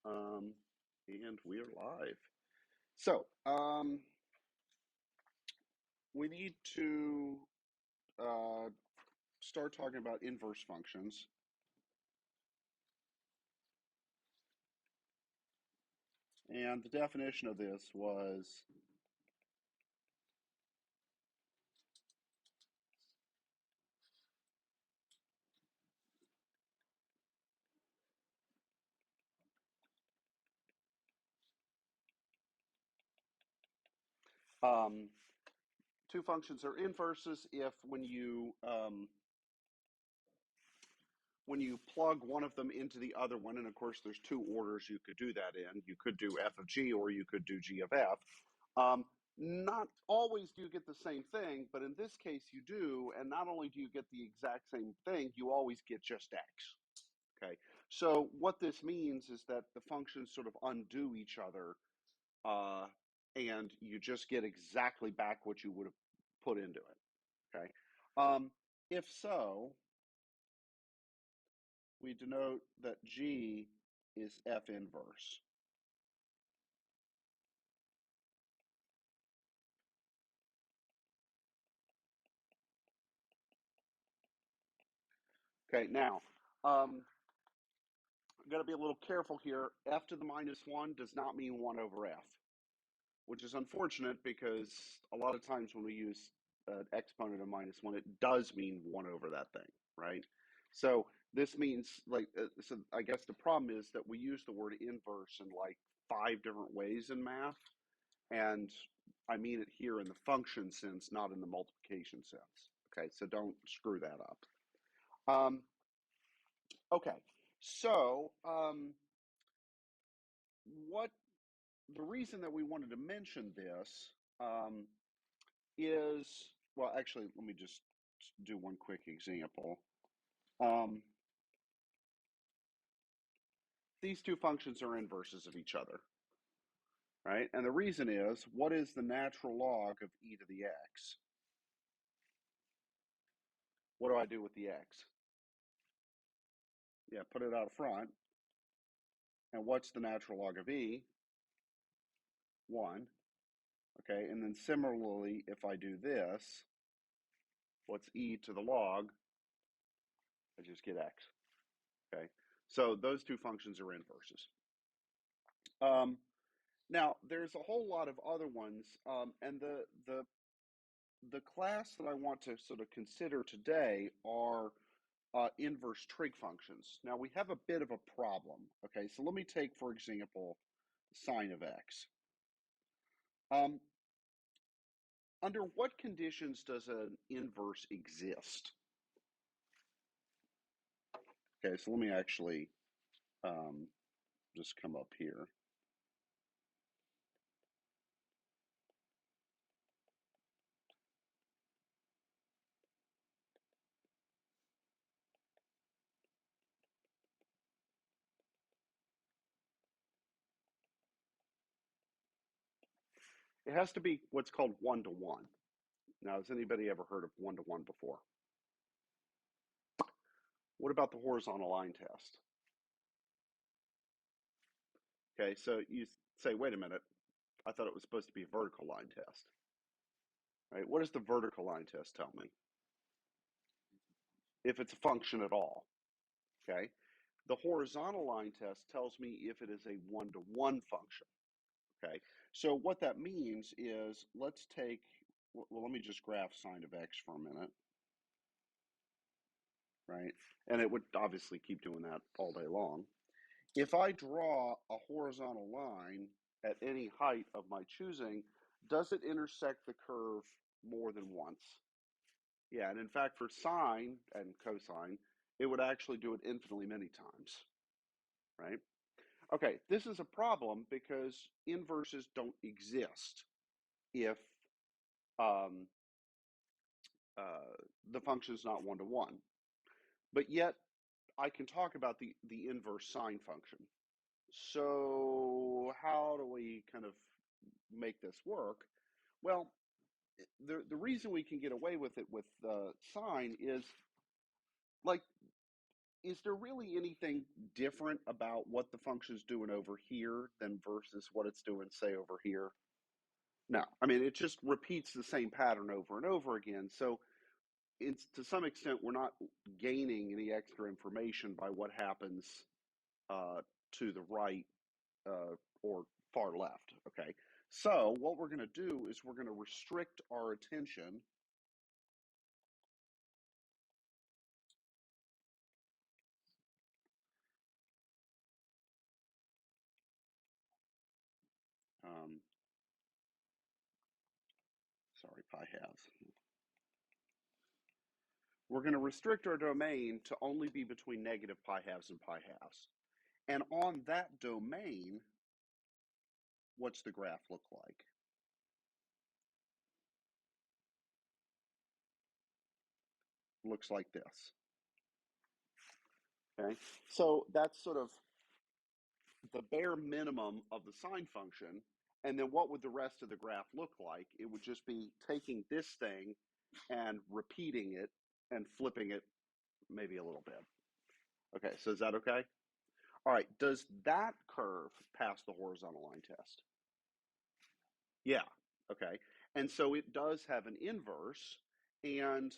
And we're live. So, we need to start talking about inverse functions. And the definition of this was two functions are inverses if when you plug one of them into the other one, and of course there's two orders you could do that in. You could do f of g or you could do g of f. Not always do you get the same thing, but in this case you do, and not only do you get the exact same thing, you always get just x. Okay, so what this means is that the functions sort of undo each other, and you just get exactly back what you would have put into it. Okay, if so, we denote that G is F inverse. Okay, now, I'm going to be a little careful here. F to the minus 1 does not mean 1 over F, which is unfortunate because a lot of times when we use an exponent of minus 1, it does mean 1 over that thing, right? So this means, like, so I guess the problem is that we use the word inverse in like 5 different ways in math, and I mean it here in the function sense, not in the multiplication sense. Okay, so don't screw that up. Okay, so what the reason that we wanted to mention this is, well, actually, let me just do one quick example. These two functions are inverses of each other, right? And the reason is, what is the natural log of e to the x? What do I do with the x? Yeah, put it out front. And what's the natural log of e? 1. Okay, and then similarly, if I do this, what's e to the log? I just get x. Okay, so those two functions are inverses. Now, there's a whole lot of other ones, and the class that I want to sort of consider today are inverse trig functions. Now, we have a bit of a problem. Okay, so let me take, for example, sine of x. Under what conditions does an inverse exist? Okay, so let me actually just come up here. It has to be what's called one-to-one. Now, has anybody ever heard of one-to-one before? What about the horizontal line test? Okay, so you say, wait a minute, I thought it was supposed to be a vertical line test. Right? What does the vertical line test tell me? If it's a function at all. Okay. The horizontal line test tells me if it is a one-to-one function. Okay. So what that means is, let's take, well, let me just graph sine of x for a minute. Right? And it would obviously keep doing that all day long. If I draw a horizontal line at any height of my choosing, does it intersect the curve more than once? Yeah, and in fact, for sine and cosine, it would actually do it infinitely many times, right? Okay, this is a problem because inverses don't exist if the function is not one-to-one. But yet, I can talk about the inverse sine function. So how do we kind of make this work? Well, the reason we can get away with it with sine is, like, is there really anything different about what the function's doing over here than versus what it's doing, say, over here? No. I mean, it just repeats the same pattern over and over again. So it's, to some extent, we're not gaining any extra information by what happens to the right or far left, okay? So what we're going to do is we're going to restrict our attention sorry, pi halves. We're going to restrict our domain to only be between negative pi halves and pi halves. And on that domain, what's the graph look like? Looks like this. Okay, so that's sort of the bare minimum of the sine function. And then what would the rest of the graph look like? It would just be taking this thing and repeating it and flipping it maybe a little bit. Okay, so is that okay? All right, does that curve pass the horizontal line test? Yeah, okay. And so it does have an inverse, and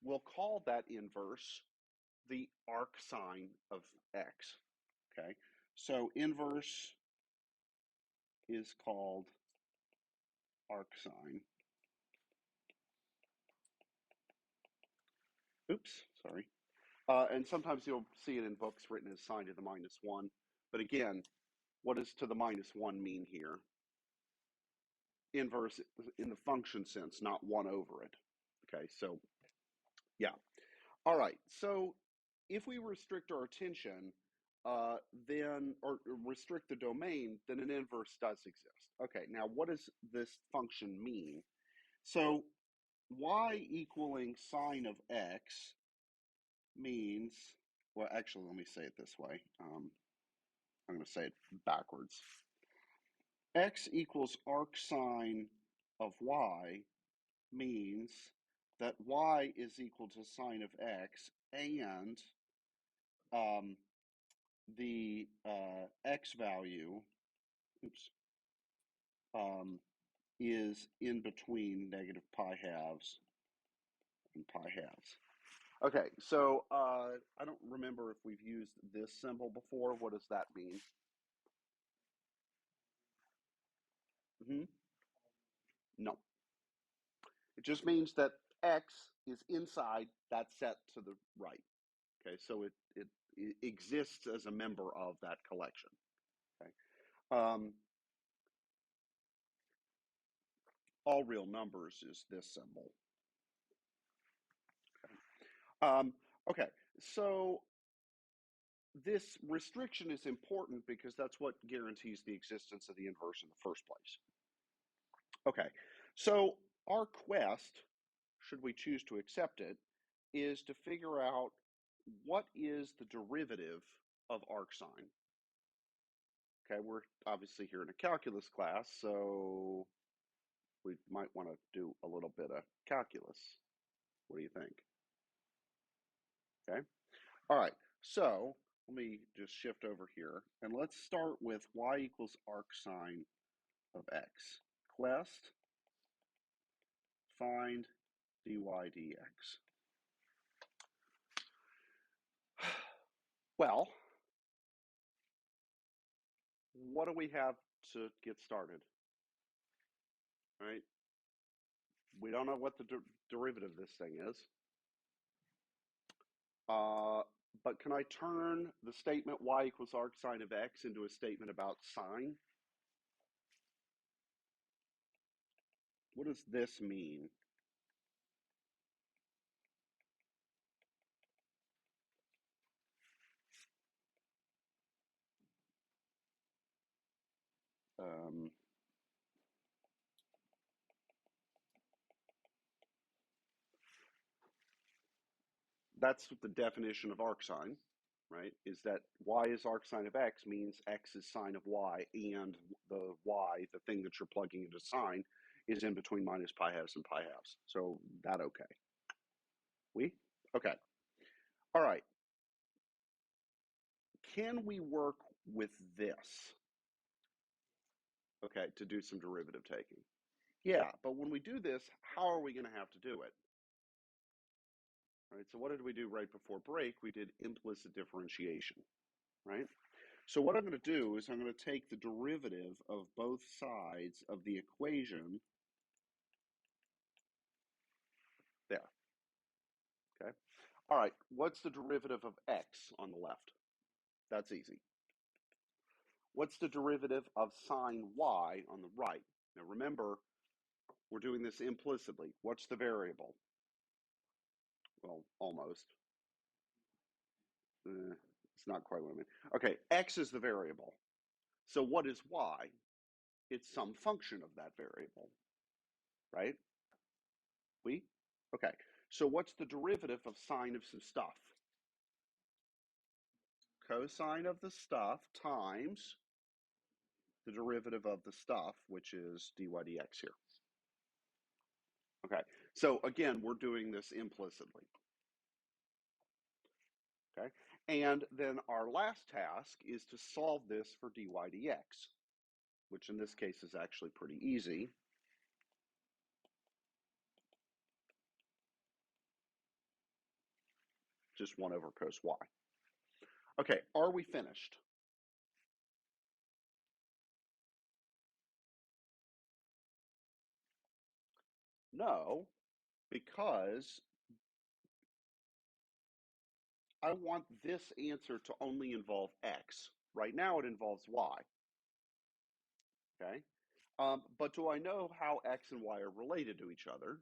we'll call that inverse the arc sine of x, okay? So inverse is called arc sine. Oops, sorry. And sometimes you'll see it in books written as sine to the -1. But again, what does to the -1 mean here? Inverse in the function sense, not 1 over it. Okay, so yeah. All right, so if we restrict our attention, then, or restrict the domain, then an inverse does exist. Okay, now what does this function mean? So y equaling sine of x means, well, actually, let me say it this way. I'm going to say it backwards. X equals arc sine of y means that y is equal to sine of x, and the x value, oops, is in between negative pi halves and pi halves. Okay, so I don't remember if we've used this symbol before. What does that mean? No. It just means that x is inside that set to the right. Okay, so it exists as a member of that collection. Okay. All real numbers is this symbol. Okay, okay, so this restriction is important because that's what guarantees the existence of the inverse in the first place. Okay, so our quest, should we choose to accept it, is to figure out what is the derivative of arc sine. Okay, we're obviously here in a calculus class, so we might want to do a little bit of calculus. What do you think? Okay, all right, so let me just shift over here, and let's start with y equals arc sine of x. Quest, find dy dx. Well, what do we have to get started? All right, we don't know what the derivative of this thing is. But can I turn the statement y equals arc sine of x into a statement about sine? What does this mean? That's the definition of arc sine, right? Is that y is arc sine of x means x is sine of y, and the y, the thing that you're plugging into sine, is in between minus pi halves and pi halves. So that okay? Oui? Okay. All right. Can we work with this, okay, to do some derivative taking? Yeah, but when we do this, how are we going to have to do it? Right, so what did we do right before break? We did implicit differentiation, right? So what I'm going to do is I'm going to take the derivative of both sides of the equation there, okay? All right, what's the derivative of x on the left? That's easy. What's the derivative of sine y on the right? Now remember, we're doing this implicitly. What's the variable? Well, almost. It's not quite what I mean. Okay, x is the variable. So what is y? It's some function of that variable, right? Okay, so what's the derivative of sine of some stuff? Cosine of the stuff times the derivative of the stuff, which is dy dx here. Okay, so again, we're doing this implicitly. Okay, and then our last task is to solve this for dy dx, which in this case is actually pretty easy. Just 1 over cos y. Okay, are we finished? No, because I want this answer to only involve x. Right now it involves y. Okay, but do I know how x and y are related to each other?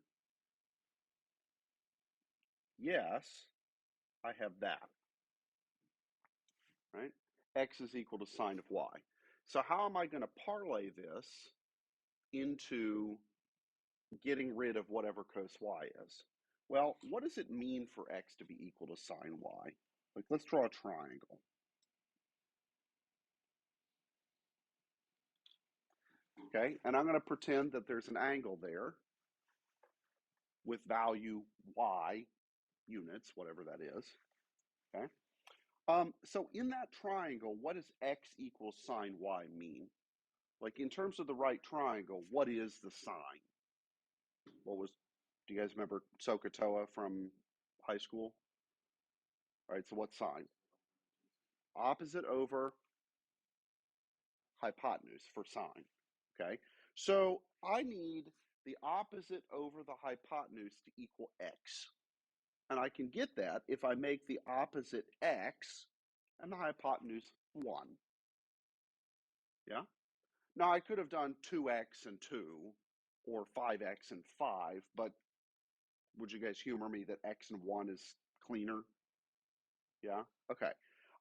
Yes, I have that, right? X is equal to sine of y. So how am I going to parlay this into getting rid of whatever cos y is? Well, what does it mean for x to be equal to sine y? Like, let's draw a triangle. Okay, and I'm going to pretend that there's an angle there with value y units, whatever that is. Okay. So in that triangle, what does x equals sine y mean? Like in terms of the right triangle, what is the sine? Do you guys remember Sohcahtoa from high school? All right, so what's sine? Opposite over hypotenuse for sine. Okay, so I need the opposite over the hypotenuse to equal x. And I can get that if I make the opposite x and the hypotenuse 1. Yeah? Now, I could have done 2x and 2 or 5x and 5, but would you guys humor me that x and 1 is cleaner? Yeah? Okay.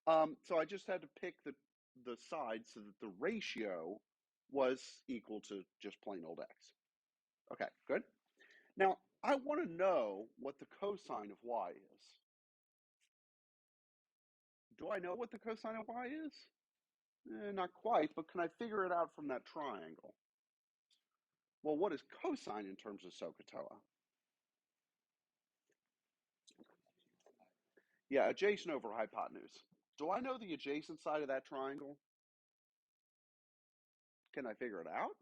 So I just had to pick the side so that the ratio was equal to just plain old x. Okay, good. Now, I want to know what the cosine of y is. Do I know what the cosine of y is? Not quite, but can I figure it out from that triangle? Well, what is cosine in terms of Sohcahtoa? Yeah, adjacent over hypotenuse. Do I know the adjacent side of that triangle? Can I figure it out?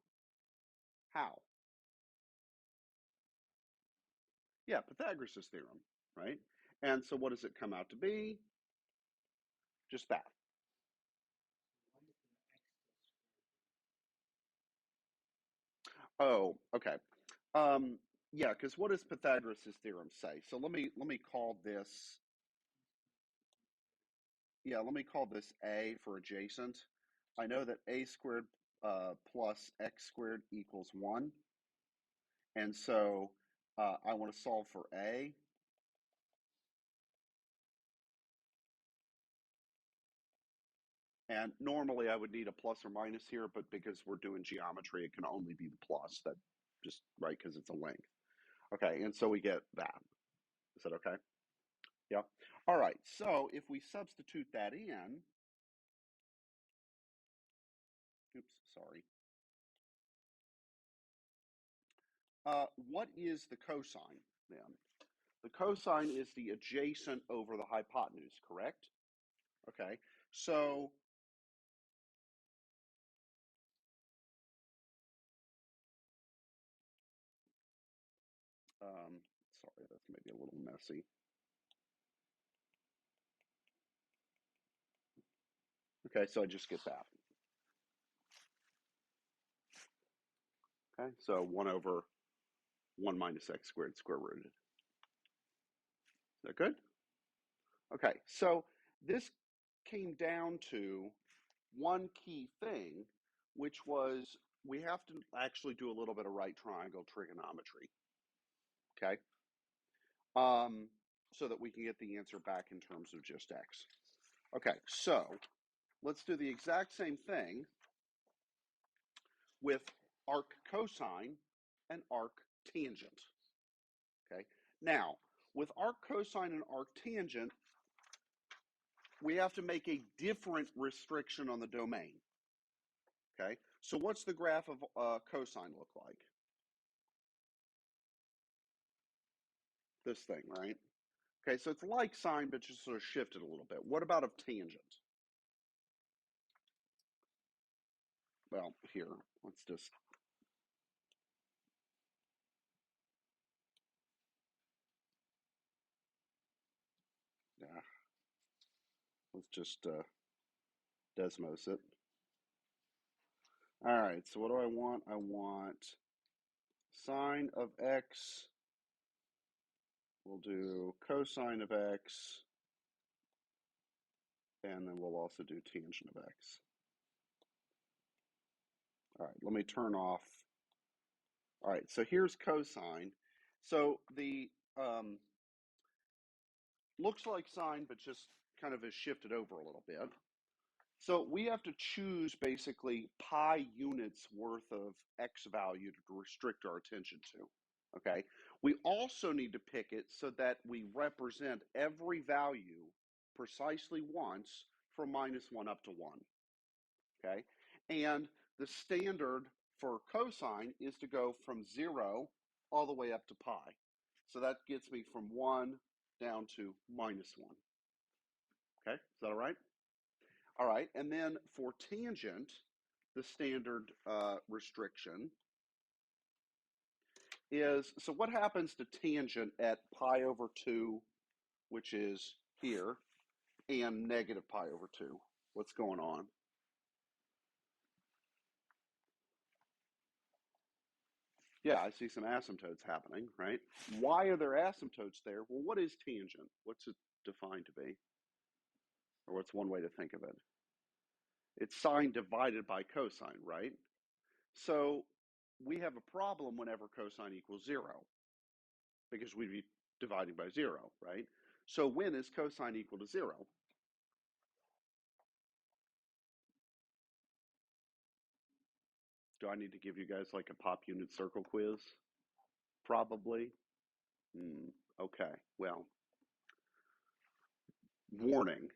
How? Yeah, Pythagoras' theorem, right? And so what does it come out to be? Just that. Oh, okay. Yeah, because what does Pythagoras' theorem say? So let me call this, yeah, let me call this A for adjacent. I know that a squared plus x squared equals 1. And so I want to solve for a. And normally I would need a plus or minus here, but because we're doing geometry, it can only be the plus. That just, right, because it's a length. Okay, and so we get that. Is that okay? Yeah. All right, so if we substitute that in, oops, sorry. What is the cosine then? The cosine is the adjacent over the hypotenuse, correct? Okay, so sorry, that's maybe a little messy. Okay, so I just get that. Okay, so 1 over 1 minus x squared square rooted. Is that good? Okay, so this came down to one key thing, which was we have to actually do a little bit of right triangle trigonometry, okay? So that we can get the answer back in terms of just x. Okay, so let's do the exact same thing with arc cosine and arc tangent. Okay, now with arc cosine and arc tangent, we have to make a different restriction on the domain. Okay, so what's the graph of cosine look like? This thing, right? Okay, so it's like sine, but just sort of shifted a little bit. What about of tangent? Well, here, let's just let's just Desmos it. All right, so what do I want? I want sine of x. We'll do cosine of x. And then we'll also do tangent of x. All right, let me turn off. All right, so here's cosine. So the looks like sine, but just kind of is shifted over a little bit. So we have to choose basically pi units worth of x value to restrict our attention to. Okay. We also need to pick it so that we represent every value precisely once from -1 up to 1. Okay. And the standard for cosine is to go from 0 all the way up to pi. So that gets me from 1 down to -1. Okay. Is that all right? All right. And then for tangent, the standard restriction is, so what happens to tangent at pi over 2, which is here, and negative pi over 2? What's going on? Yeah, I see some asymptotes happening, right? Why are there asymptotes there? Well, what is tangent? What's it defined to be? Or what's one way to think of it? It's sine divided by cosine, right? So we have a problem whenever cosine equals 0, because we'd be dividing by 0, right? So when is cosine equal to 0? Do I need to give you guys like a pop unit circle quiz? Probably. Okay, well, warning,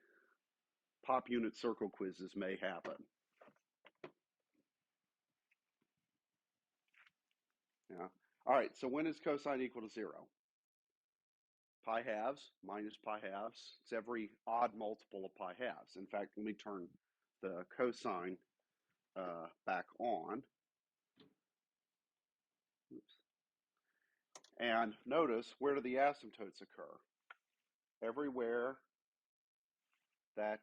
pop unit circle quizzes may happen. Yeah. All right, so when is cosine equal to 0? Pi halves minus pi halves. It's every odd multiple of pi halves. In fact, let me turn the cosine back on. Oops. And notice, where do the asymptotes occur? Everywhere that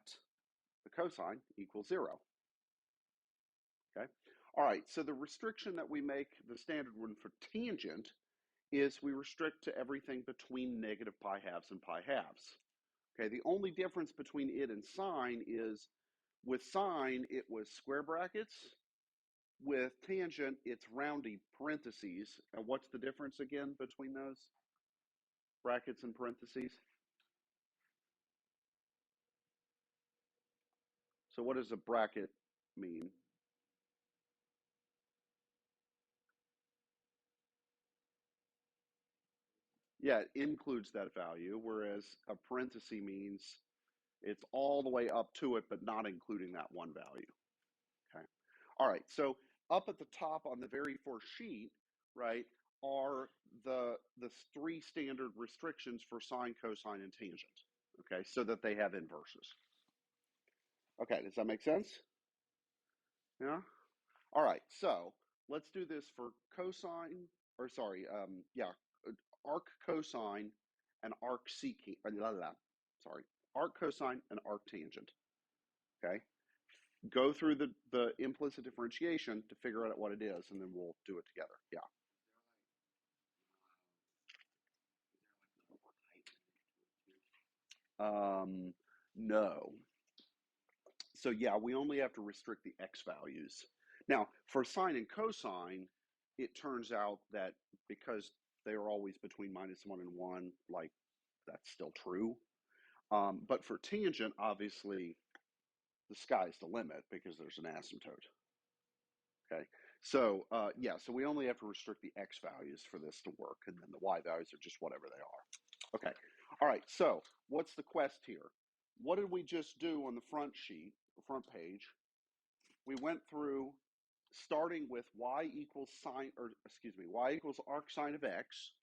the cosine equals 0. Okay. All right. So the restriction that we make, the standard one for tangent, is we restrict to everything between negative pi halves and pi halves. Okay. The only difference between it and sine is with sine, it was square brackets. With tangent, it's rounding parentheses. And what's the difference again between those brackets and parentheses? So what does a bracket mean? Yeah, it includes that value, whereas a parenthesis means it's all the way up to it, but not including that one value. Okay. All right. So up at the top on the very first sheet, right, are the three standard restrictions for sine, cosine, and tangent, okay, so that they have inverses. Okay, does that make sense? Yeah? All right, so let's do this for cosine, or sorry, arc cosine and arc secant, sorry, arc cosine and arc tangent, okay? Go through the implicit differentiation to figure out what it is, and then we'll do it together. Yeah. No. So yeah, we only have to restrict the x values. Now, for sine and cosine, it turns out that because they are always between -1 and 1, like that's still true. But for tangent, obviously, the sky's the limit because there's an asymptote. Okay, so yeah, so we only have to restrict the x values for this to work, and then the y values are just whatever they are. Okay, all right, so what's the quest here? What did we just do on the front sheet, the front page? We went through starting with y equals arc sine of x,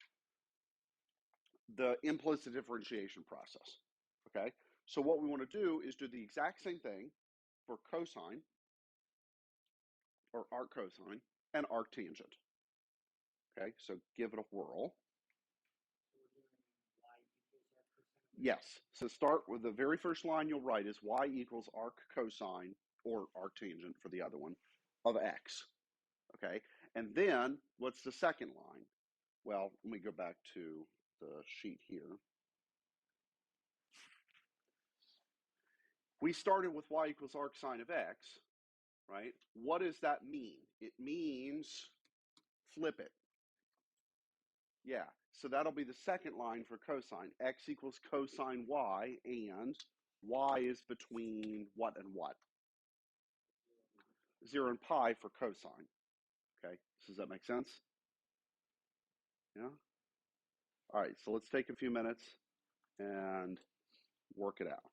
the implicit differentiation process. Okay, so what we want to do is do the exact same thing for cosine, or arc cosine, and arc tangent. Okay, so give it a whirl. Yes, so start with the very first line you'll write is y equals arc cosine, or arc tangent for the other one, of x. Okay, and then what's the second line? Well, let me go back to the sheet here. We started with y equals arc sine of x, right? What does that mean? It means flip it. Yeah, so that'll be the second line for cosine. X equals cosine y, and y is between what and what? 0 and pi for cosine. Okay, does that make sense? Yeah? All right, so let's take a few minutes and work it out.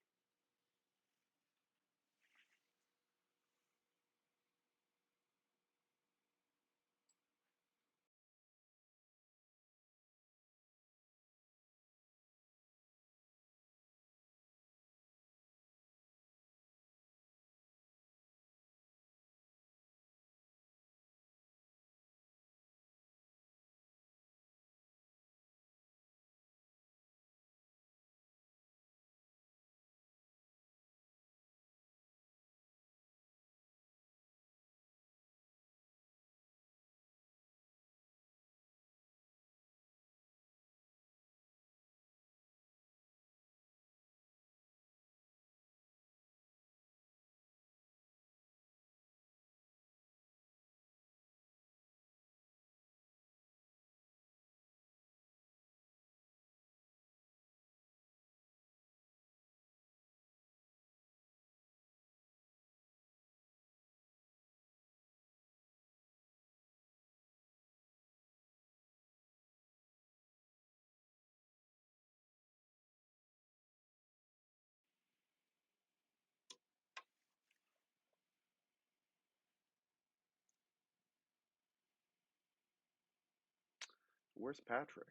Where's Patrick?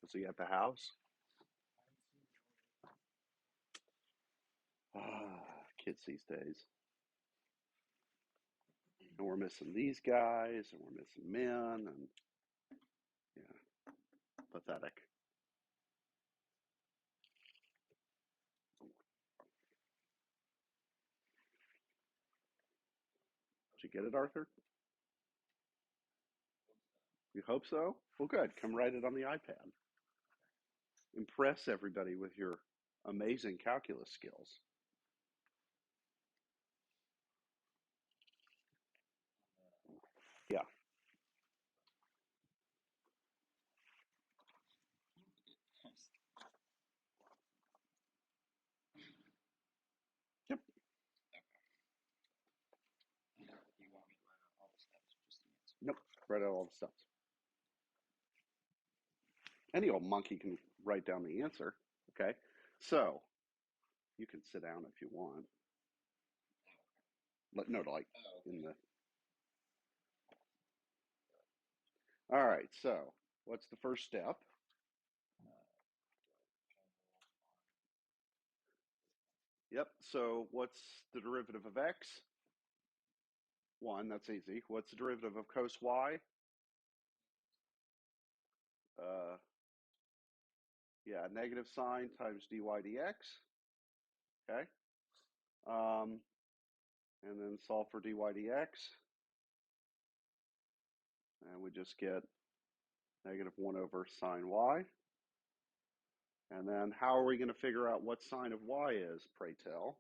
Is he at the house? Ah, kids these days. And we're missing these guys, and we're missing men, and yeah, pathetic. Did you get it, Arthur? You hope so? Well, good. Come write it on the iPad. Impress everybody with your amazing calculus skills. Yeah. Yep. Nope. Write out all the steps. Any old monkey can write down the answer. Okay. So you can sit down if you want. No, like in the All right, so what's the first step? Yep, so what's the derivative of x? 1, that's easy. What's the derivative of cos y? Yeah, negative sine times dy dx. Okay. And then solve for dy dx. And we just get negative 1 over sine y. And then how are we going to figure out what sine of y is, pray tell?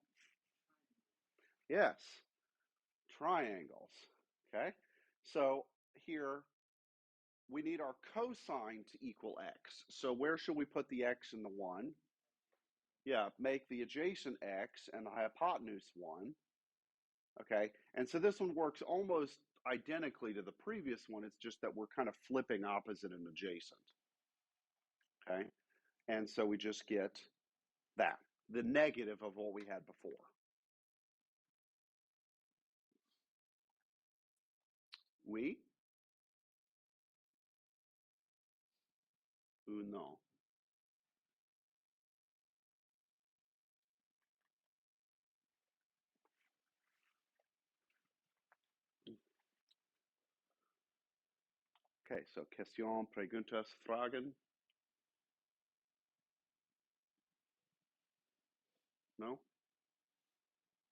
Yes, triangles. Okay. So here we need our cosine to equal x. So where should we put the x and the 1? Yeah, make the adjacent x and the hypotenuse 1. Okay, and so this one works almost identically to the previous one. It's just that we're kind of flipping opposite and adjacent. Okay, and so we just get that, the negative of what we had before. Oui ou non? Okay, so question, preguntas, fragen? No?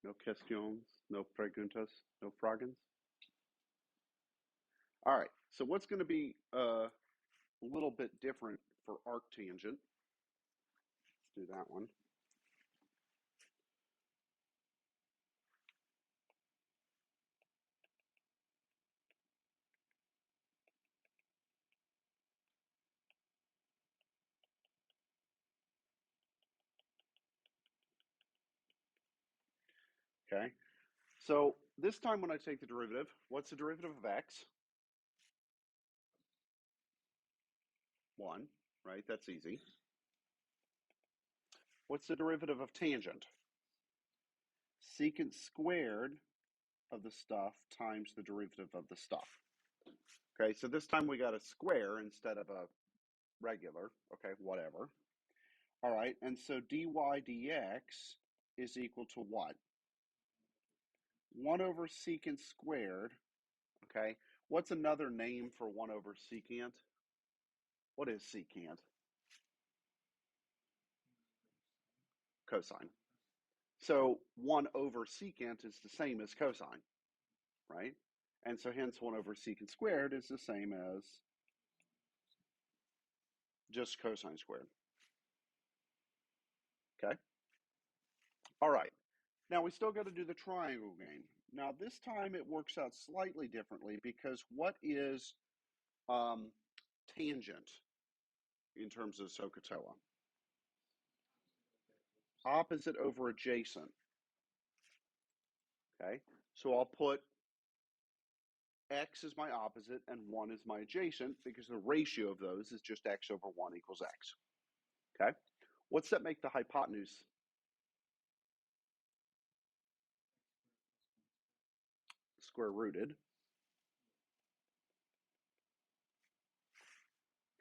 No questions, no preguntas, no fragens? All right, so what's going to be a little bit different for arctangent? Let's do that one. Okay, so this time when I take the derivative, what's the derivative of x? 1, right? That's easy. What's the derivative of tangent? Secant squared of the stuff times the derivative of the stuff. Okay, so this time we got a square instead of a regular. Okay, whatever. All right, and so dy dx is equal to what? 1 over secant squared. Okay, what's another name for 1 over secant? What is secant? Cosine. So 1 over secant is the same as cosine, right? And so hence 1 over secant squared is the same as just cosine squared. Okay? All right. Now we still got to do the triangle game. Now this time it works out slightly differently because what is tangent in terms of Sohcahtoa? Opposite over adjacent. Okay? So I'll put x is my opposite and 1 is my adjacent because the ratio of those is just x over 1 equals x. Okay? What's that make the hypotenuse? Square rooted.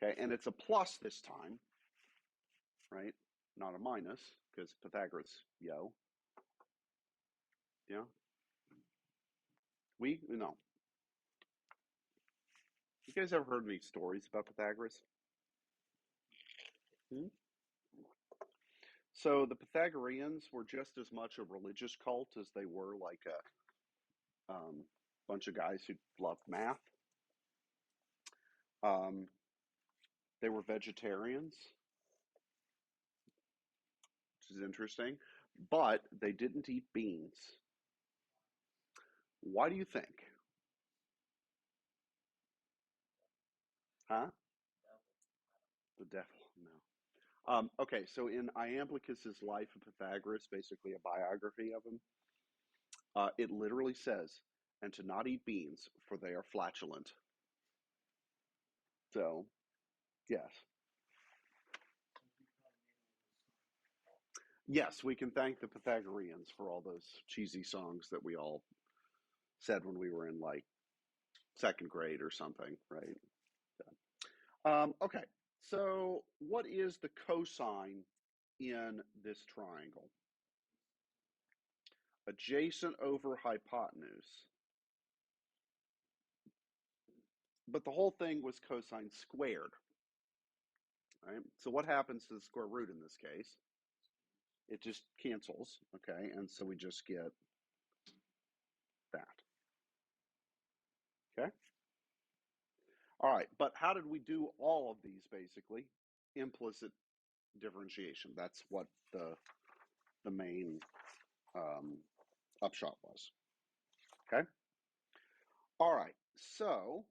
Okay, and it's a plus this time, right? Not a minus, because Pythagoras, yo. Yeah? No. You guys ever heard any stories about Pythagoras? Hmm? So the Pythagoreans were just as much a religious cult as they were like a bunch of guys who loved math. They were vegetarians, which is interesting, but they didn't eat beans. Why do you think? Huh? The devil, no. Okay, so in Iamblichus's Life of Pythagoras, basically a biography of him, it literally says, and to not eat beans, for they are flatulent. So, yes. Yes, we can thank the Pythagoreans for all those cheesy songs that we all said when we were in like second grade or something, right? Okay, so what is the cosine in this triangle? Adjacent over hypotenuse. But the whole thing was cosine squared, right? So what happens to the square root in this case? It just cancels, okay? And so we just get that, okay? All right, but how did we do all of these, basically? Implicit differentiation. That's what the main upshot was, okay? All right, so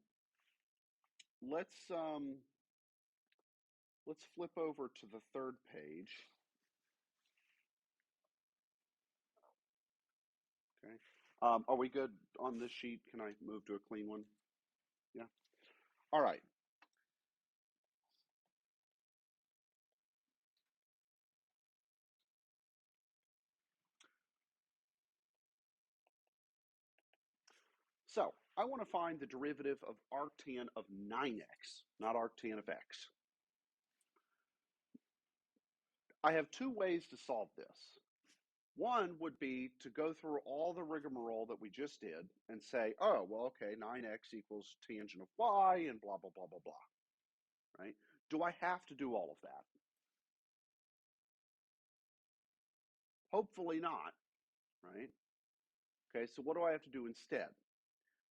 let's flip over to the third page. Okay. Are we good on this sheet? Can I move to a clean one? Yeah. All right. So I want to find the derivative of arctan of 9x, not arctan of x. I have two ways to solve this. One would be to go through all the rigmarole that we just did and say, oh, well, okay, 9x equals tangent of y and blah, blah, blah, blah, blah, right? Do I have to do all of that? Hopefully not, right? Okay, so what do I have to do instead?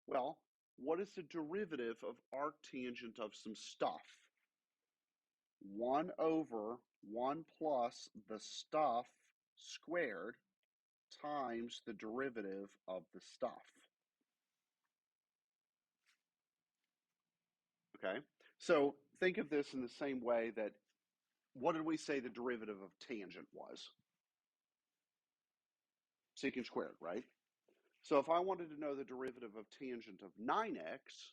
Well, what is the derivative of arctangent of some stuff? 1 over 1 plus the stuff squared times the derivative of the stuff. Okay, so think of this in the same way that, what did we say the derivative of tangent was? Secant squared, right? So if I wanted to know the derivative of tangent of 9x,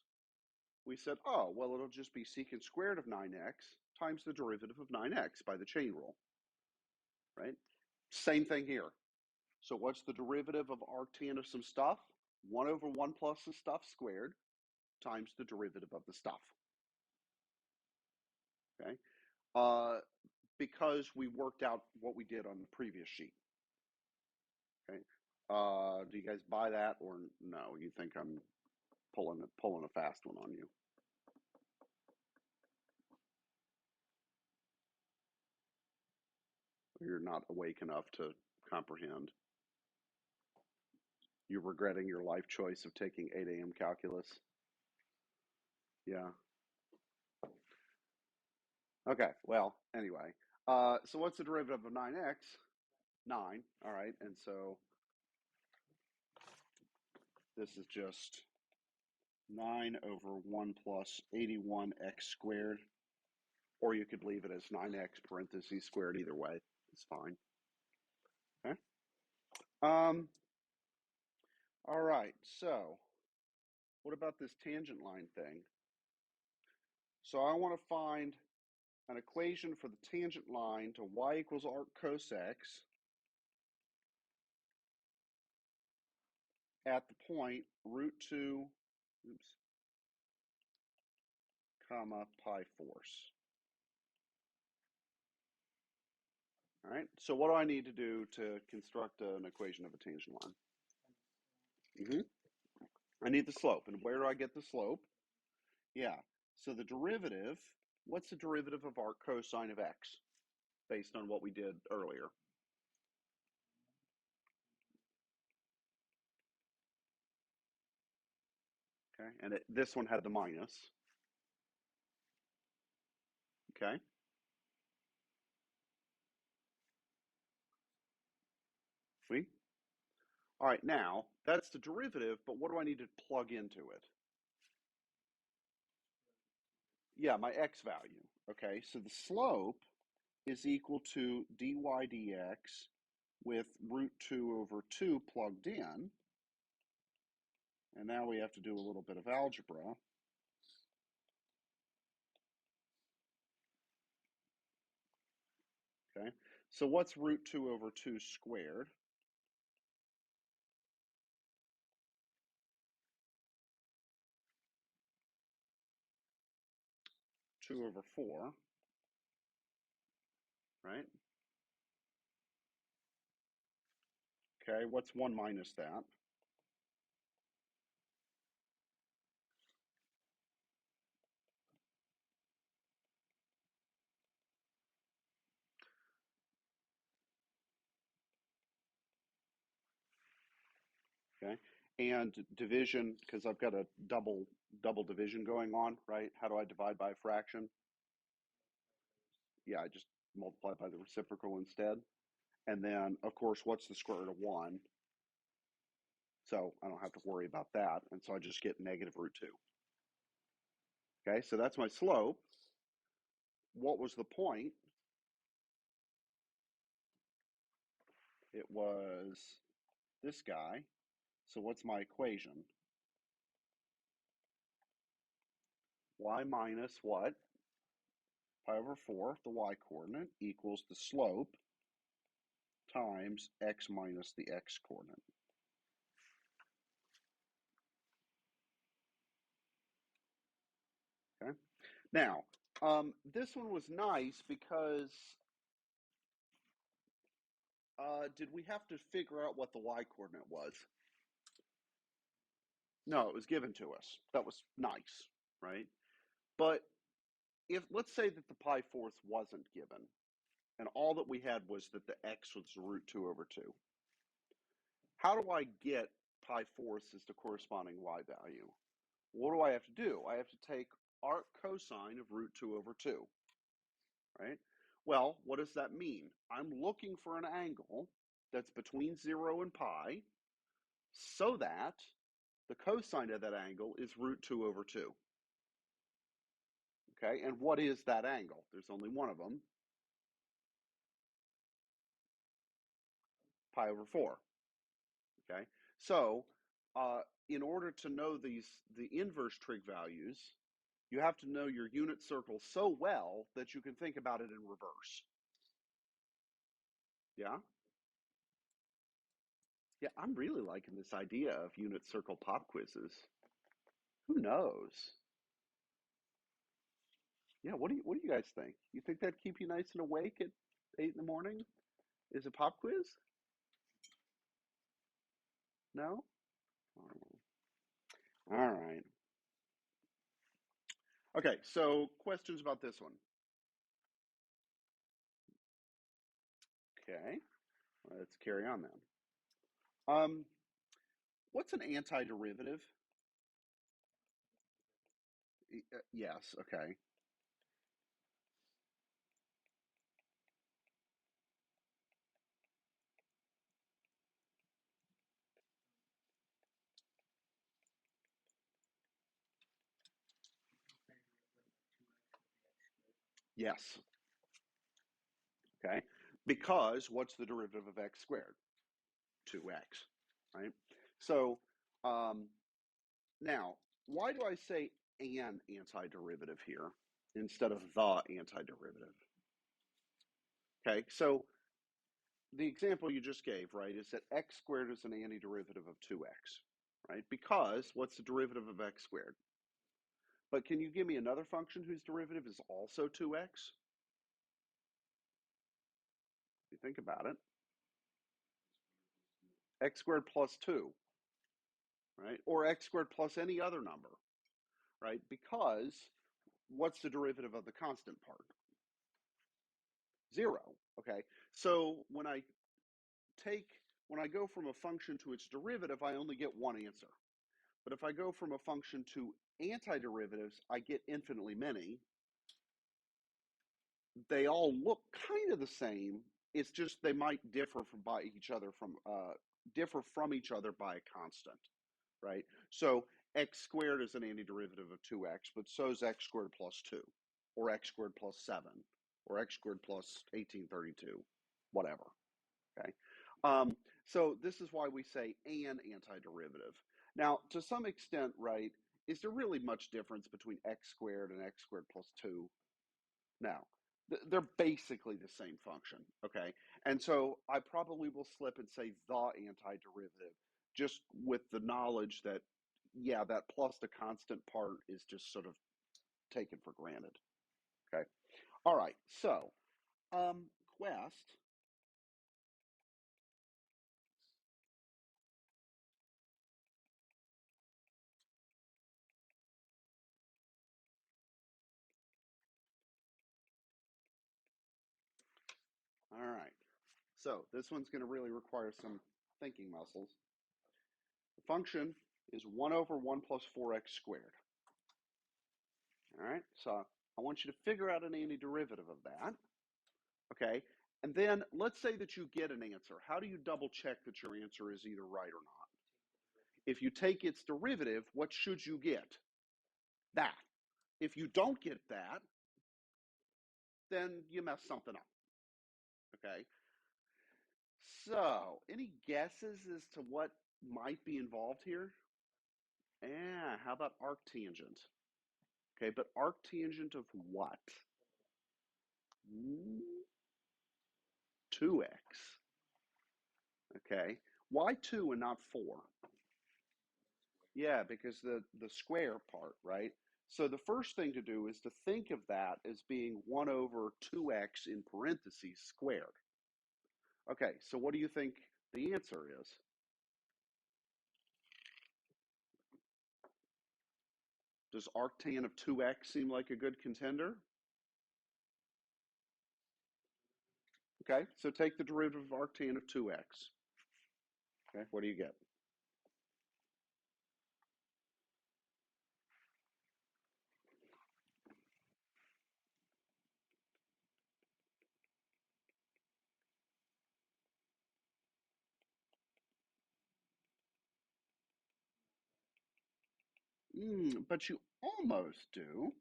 we said, oh, well, it'll just be secant squared of 9x times the derivative of 9x by the chain rule, right? Same thing here. So what's the derivative of arctan of some stuff? 1 over 1 plus the stuff squared times the derivative of the stuff. Okay, because we worked out what we did on the previous sheet. Okay, do you guys buy that or no? You think I'm pulling a fast one on you? You're not awake enough to comprehend. You're regretting your life choice of taking 8 a.m. calculus. Yeah. Okay. Well, anyway. So what's the derivative of 9x? 9. All right. And so this is just 9 over 1 plus 81x squared. Or you could leave it as 9x parentheses squared. Either way, it's fine. Okay. All right. So what about this tangent line thing? So I want to find an equation for the tangent line to y equals arc cos x at the point root 2, comma, pi force. All right, so what do I need to do to construct an equation of a tangent line? I need the slope. And where do I get the slope? Yeah, so the derivative, what's the derivative of arc cosine of x based on what we did earlier? Okay, and this one had the minus. Okay. See? All right, now that's the derivative, but what do I need to plug into it? Yeah, my x value. Okay, so the slope is equal to dy dx with root 2 over 2 plugged in. And now we have to do a little bit of algebra. Okay, so what's root 2 over 2 squared? 2 over 4, right? Okay, what's 1 minus that? Okay, and division, because I've got a double division going on, right? How do I divide by a fraction? Yeah, I just multiply by the reciprocal instead. And then, of course, what's the square root of 1? So I don't have to worry about that. And so I just get negative root 2. Okay, so that's my slope. What was the point? It was this guy. So what's my equation? Y minus what? Pi over 4, the y coordinate, equals the slope times x minus the x coordinate. Okay. Now, this one was nice because did we have to figure out what the y coordinate was? No, it was given to us. That was nice, right? But if let's say that the pi fourths wasn't given, and all that we had was that the x was root 2 over 2. How do I get pi fourths as the corresponding y value? What do I have to do? I have to take arc cosine of root 2 over 2, right? Well, what does that mean? I'm looking for an angle that's between 0 and pi so that the cosine of that angle is root 2 over 2. Okay, and what is that angle? There's only one of them, pi over 4. Okay, so in order to know the inverse trig values, you have to know your unit circle so well that you can think about it in reverse. Yeah? Yeah, I'm really liking this idea of unit circle pop quizzes. Who knows? Yeah, what do you guys think? You think that'd keep you nice and awake at 8 in the morning? Is a pop quiz? No? All right. Okay, so questions about this one. Okay, let's carry on then. What's an antiderivative? Yes, okay. Yes, okay. Because what's the derivative of x squared? 2x, right? So now, why do I say an antiderivative here instead of the antiderivative? Okay, so the example you just gave, right, is that x squared is an antiderivative of 2x, right? Because what's the derivative of x squared? But can you give me another function whose derivative is also 2x? If you think about it, x squared plus 2, right? Or x squared plus any other number, right? Because what's the derivative of the constant part? 0, okay? So when I go from a function to its derivative, I only get one answer. But if I go from a function to antiderivatives, I get infinitely many. They all look kind of the same. It's just they might differ from each other by a constant, right? So x squared is an antiderivative of 2x, but so is x squared plus 2, or x squared plus 7, or x squared plus 1832, whatever. Okay, so this is why we say an antiderivative. Now, to some extent, right, is there really much difference between x squared and x squared plus 2? No, they're basically the same function, okay? And so I probably will slip and say the antiderivative just with the knowledge that, yeah, that plus the constant part is just sort of taken for granted. Okay. All right. So, Quest. All right. So this one's going to really require some thinking muscles. The function is 1 over 1 plus 4x squared. All right. So I want you to figure out an antiderivative of that. Okay. And then let's say that you get an answer. How do you double check that your answer is either right or not? If you take its derivative, what should you get? That. If you don't get that, then you mess something up. Okay. So, any guesses as to what might be involved here? Yeah, how about arctangent? Okay, but arctangent of what? 2x. Okay. Why 2 and not 4? Yeah, because the square part, right? So the first thing to do is to think of that as being 1 over 2x in parentheses squared. Okay, so what do you think the answer is? Does arctan of 2x seem like a good contender? Okay, so take the derivative of arctan of 2x. Okay, what do you get? But you almost do,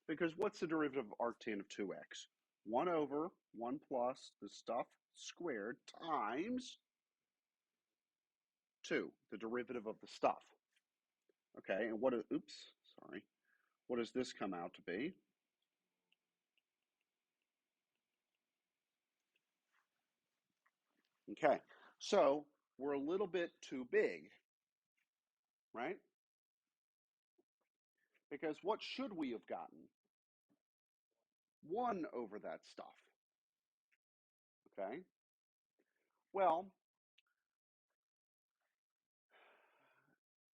because what's the derivative of arctan of 2x? 1 over 1 plus the stuff squared times 2, the derivative of the stuff. Okay, and what does this come out to be? Okay, so we're a little bit too big, right? Because what should we have gotten? 1 over that stuff. Okay, well,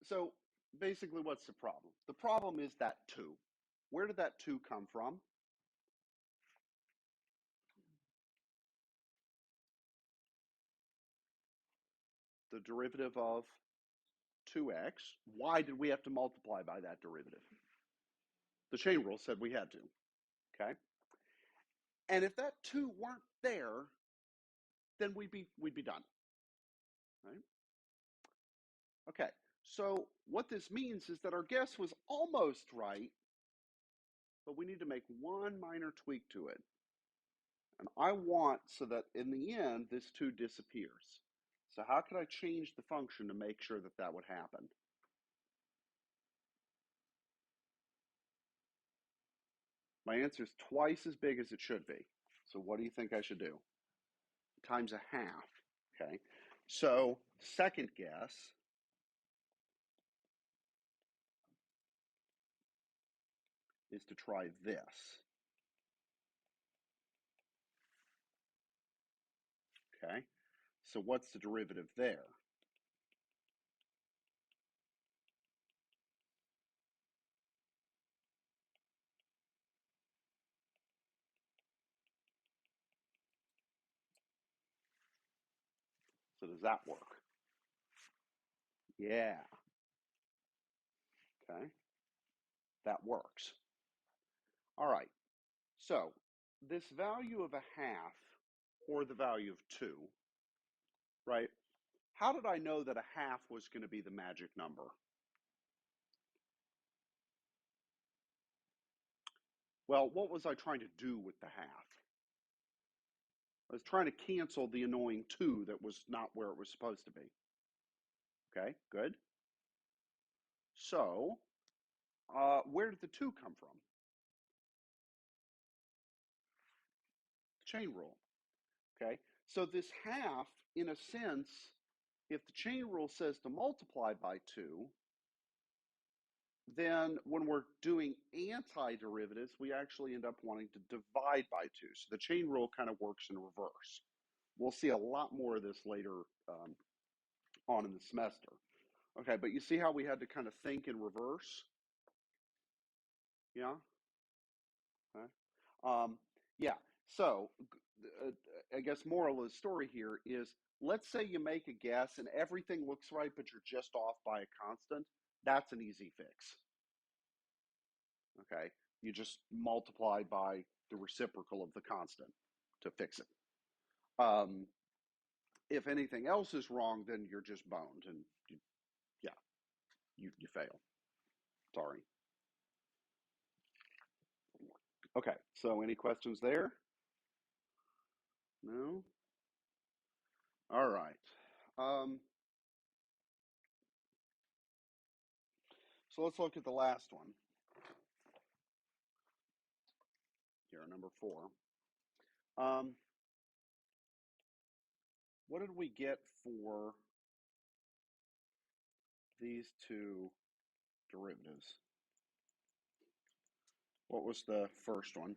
so basically what's the problem? The problem is that 2. Where did that 2 come from? The derivative of 2x. Why did we have to multiply by that derivative? The chain rule said we had to. Okay, and if that 2 weren't there, then we'd be done. Right? Okay, so what this means is that our guess was almost right, but we need to make one minor tweak to it. And I want so that in the end, this 2 disappears. So how could I change the function to make sure that that would happen? My answer is twice as big as it should be. So what do you think I should do? Times a half. Okay. So second guess is to try this. Okay. So what's the derivative there? So does that work? Yeah. Okay. That works. All right. So this value of a half or the value of 2, right? How did I know that a half was going to be the magic number? Well, what was I trying to do with the half? I was trying to cancel the annoying 2 that was not where it was supposed to be. Okay, good. So, where did the 2 come from? The chain rule. Okay, so this half, in a sense, if the chain rule says to multiply by 2, then when we're doing antiderivatives, we actually end up wanting to divide by 2. So the chain rule kind of works in reverse. We'll see a lot more of this later on in the semester. Okay, but you see how we had to kind of think in reverse? Yeah? Okay. Yeah, so I guess moral of the story here is, let's say you make a guess and everything looks right, but you're just off by a constant. That's an easy fix. Okay, you just multiply by the reciprocal of the constant to fix it. If anything else is wrong, then you're just boned, and you fail. Sorry. Okay, so any questions there? No? All right. So let's look at the last one. Here, number 4. What did we get for these two derivatives? What was the first one?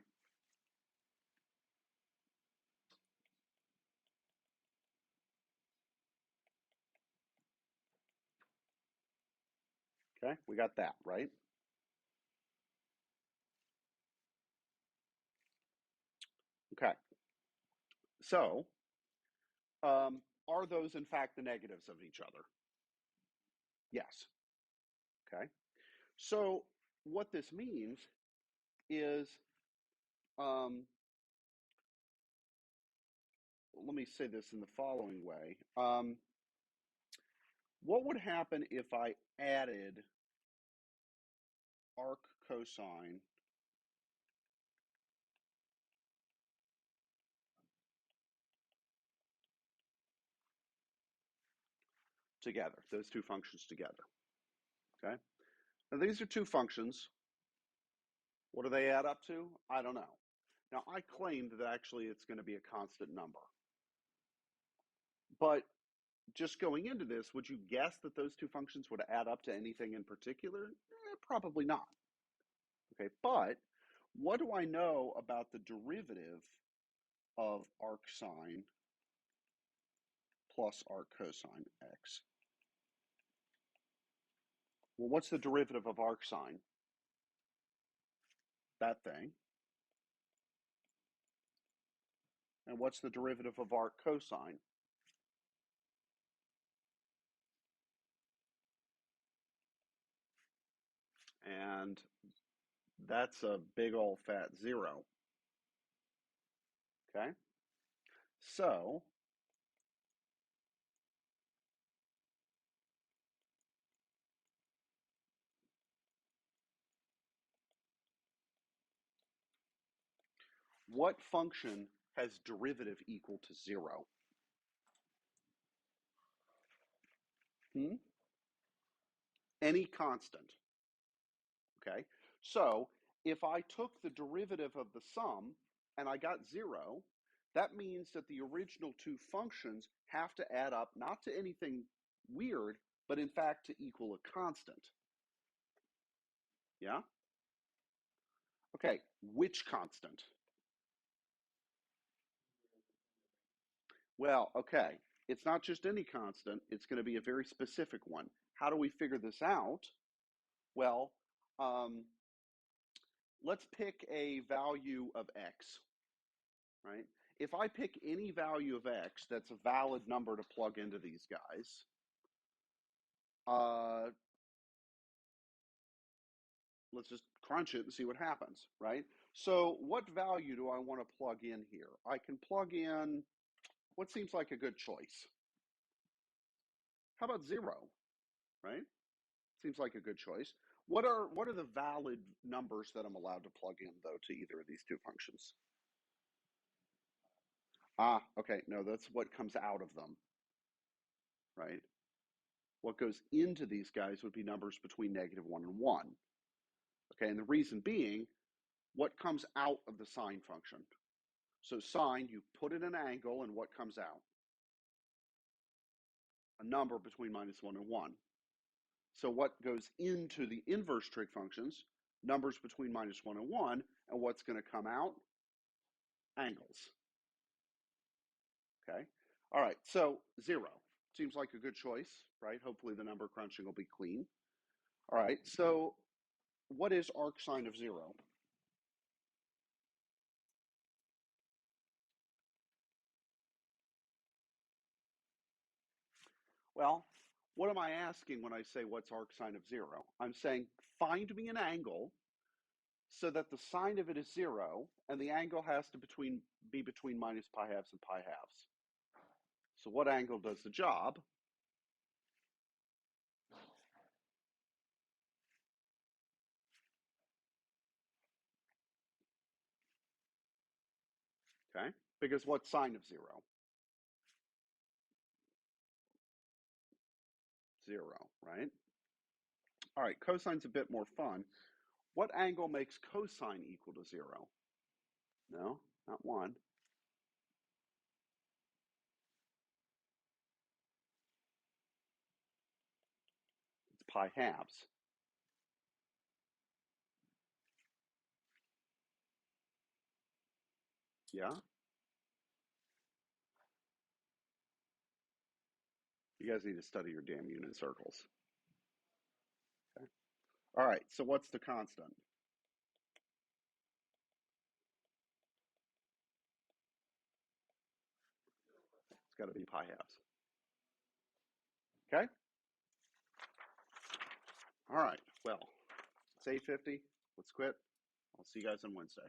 Okay, we got that, right? Okay. So, are those in fact the negatives of each other? Yes. Okay. So, what this means is, let me say this in the following way. What would happen if I added arc cosine together, those two functions together? Okay. Now, these are two functions. What do they add up to? I don't know. Now, I claimed that actually it's going to be a constant number. But just going into this, would you guess that those two functions would add up to anything in particular? Probably not. Okay, but what do I know about the derivative of arc sine plus arc cosine x? Well, what's the derivative of arc sine? That thing. And what's the derivative of arc cosine? And that's a big old fat 0. Okay? So, what function has derivative equal to 0? Any constant. Okay? So, if I took the derivative of the sum and I got 0, that means that the original two functions have to add up not to anything weird, but in fact to equal a constant. Yeah? Okay, which constant? Well, okay, it's not just any constant, it's going to be a very specific one. How do we figure this out? Well, let's pick a value of x, right? If I pick any value of x that's a valid number to plug into these guys, let's just crunch it and see what happens, right? So what value do I want to plug in here? I can plug in what seems like a good choice. How about 0, right? Seems like a good choice. What are the valid numbers that I'm allowed to plug in, though, to either of these two functions? Okay, no, that's what comes out of them, right? What goes into these guys would be numbers between -1 and 1. Okay, and the reason being, what comes out of the sine function? So sine, you put in an angle, and what comes out? A number between -1 and 1. So what goes into the inverse trig functions? Numbers between -1 and 1, and what's going to come out? Angles. Okay. All right, so 0. Seems like a good choice, right? Hopefully the number crunching will be clean. All right, so what is arc sine of 0? Well, what am I asking when I say what's arc sine of 0? I'm saying find me an angle so that the sine of it is 0 and the angle has to be between minus pi halves and pi halves. So what angle does the job? Okay, because what's sine of 0? 0, right? All right, cosine's a bit more fun. What angle makes cosine equal to 0? No, not 1. It's pi halves. Yeah? You guys need to study your damn unit circles. Okay. All right, so what's the constant? It's got to be pi halves. Okay? All right, well, it's 8:50. Let's quit. I'll see you guys on Wednesday.